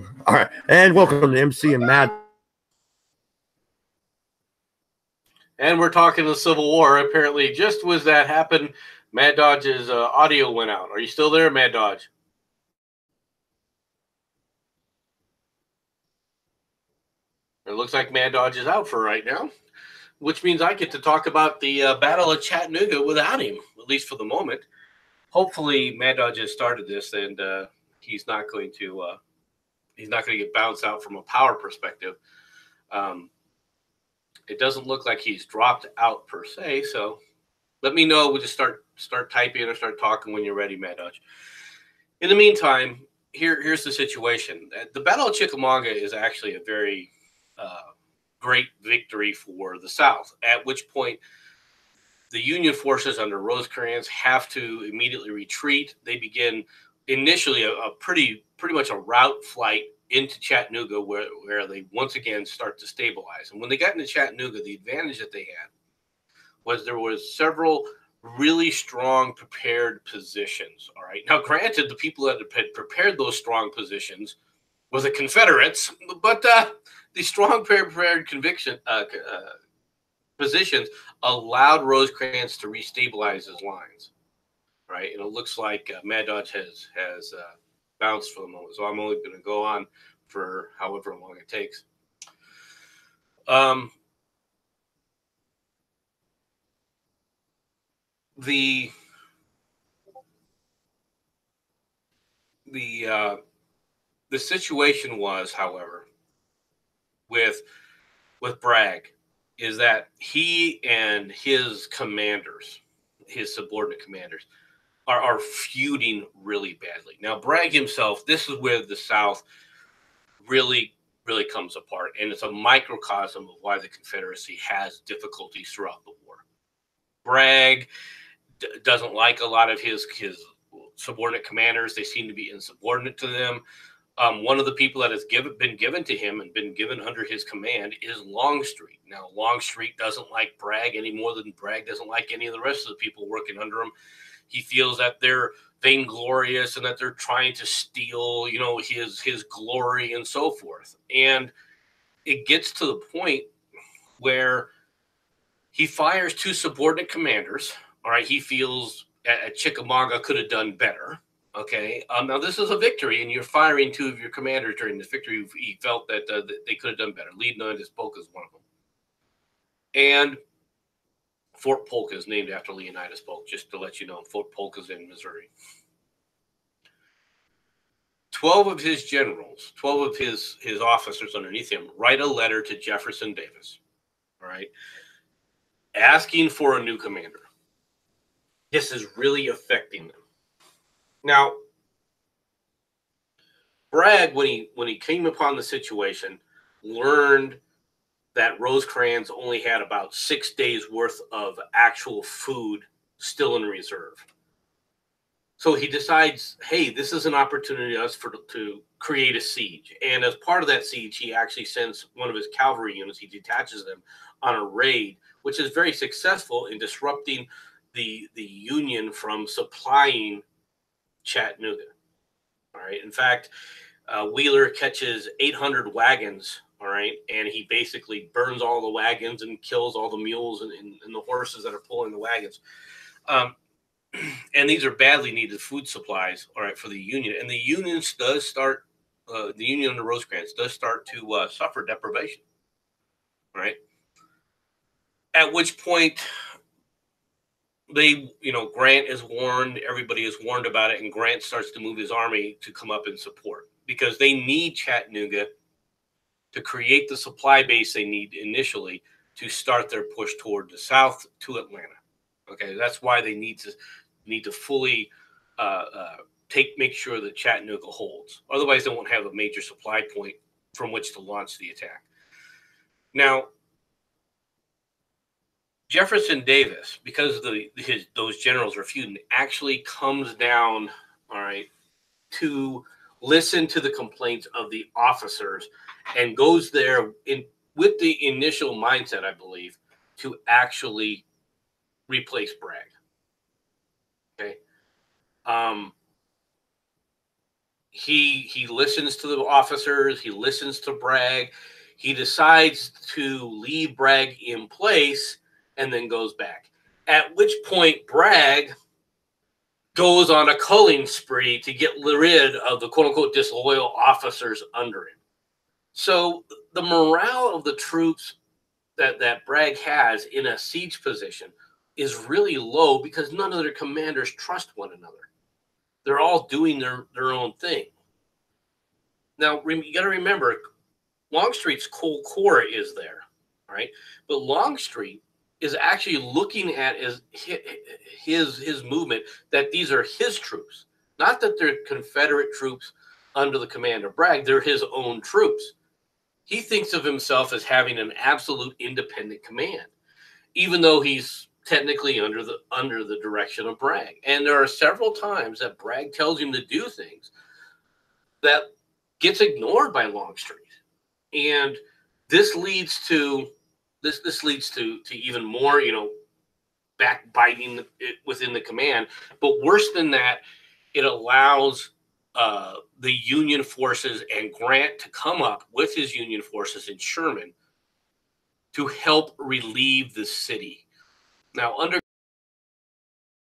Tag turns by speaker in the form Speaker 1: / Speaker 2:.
Speaker 1: 2. All right, and welcome to MC and MADD.
Speaker 2: And we're talking the Civil War. Apparently, just as that happened, Mad Dodge's audio went out. Are you still there, Mad Dodge? It looks like Mad Dodge is out for right now, which means I get to talk about the Battle of Chattanooga without him, at least for the moment. Hopefully, Mad Dodge has started this, and he's not going to get bounced out from a power perspective. It doesn't look like he's dropped out per se, so let me know. We'll just start typing or start talking when you're ready, Mad Dodge. In the meantime, here's the situation. The Battle of Chickamauga is actually a very great victory for the South, at which point the Union forces under Rosecrans have to immediately retreat. They begin initially a pretty much a route flight into Chattanooga, where they once again start to stabilize. And when they got into Chattanooga, the advantage that they had was there was several really strong prepared positions. All right. Now, granted, the people that had prepared those strong positions was the Confederates, but the strong prepared positions allowed Rosecrans to restabilize his lines. Right. And it looks like Mad Dodge has bounced for the moment. So I'm only going to go on for however long it takes. The situation was, however, with Bragg, is that he and his commanders, his subordinate commanders, are feuding really badly. Now, Bragg himself, this is where the South really comes apart, and it's a microcosm of why the Confederacy has difficulties throughout the war. Bragg doesn't like a lot of his subordinate commanders. They seem to be insubordinate to them. One of the people that has been given to him and been given under his command is Longstreet. Now, Longstreet doesn't like Bragg any more than Bragg doesn't like any of the rest of the people working under him. He feels that they're vainglorious and that they're trying to steal, his glory and so forth. And it gets to the point where he fires 2 subordinate commanders. All right, he feels at Chickamauga could have done better. Okay, now this is a victory, and you're firing 2 of your commanders during this victory. He felt that they could have done better. Leonidas Polk is one of them. And Fort Polk is named after Leonidas Polk, just to let you know. Fort Polk is in Missouri. 12 of his generals, 12 of his officers underneath him write a letter to Jefferson Davis, all right, asking for a new commander. This is really affecting them. Now, Bragg, when he came upon the situation, learned that Rosecrans only had about 6 days worth of actual food still in reserve. So he decides, hey, this is an opportunity for us to create a siege. And as part of that siege, he actually sends one of his cavalry units. He detaches them on a raid, which is very successful in disrupting the Union from supplying Chattanooga. All right. In fact, Wheeler catches 800 wagons. All right. And he basically burns all the wagons and kills all the mules and the horses that are pulling the wagons. And these are badly needed food supplies, all right, for the Union. And the Union does start, the Union under Rosecrans does start to suffer deprivation, right? At which point Grant is warned, everybody is warned about it, and Grant starts to move his army to come up and support because they need Chattanooga to create the supply base they need initially to start their push toward the south to Atlanta. Okay, that's why they need to fully make sure that Chattanooga holds. Otherwise, they won't have a major supply point from which to launch the attack. Now, Jefferson Davis, because those generals are feuding, actually comes down, all right, to listen to the complaints of the officers and goes there with the initial mindset, I believe, to actually replace Bragg. Okay. he listens to the officers. He listens to Bragg. He decides to leave Bragg in place and then goes back. At which point, Bragg goes on a culling spree to get rid of the quote-unquote disloyal officers under him. So the morale of the troops that Bragg has in a siege position is really low because none of their commanders trust one another. They're all doing their own thing. Now, you got to remember, Longstreet's whole corps is there, right? But Longstreet is actually looking at his movement, that these are his troops, not that they're Confederate troops under the command of Bragg. They're his own troops. He thinks of himself as having an absolute independent command, even though he's technically under the direction of Bragg. And there are several times that Bragg tells him to do things that gets ignored by Longstreet. And this leads to even more, backbiting within the command. But worse than that, it allows the Union forces and Grant to come up with his Union forces in Sherman to help relieve the city. Now, under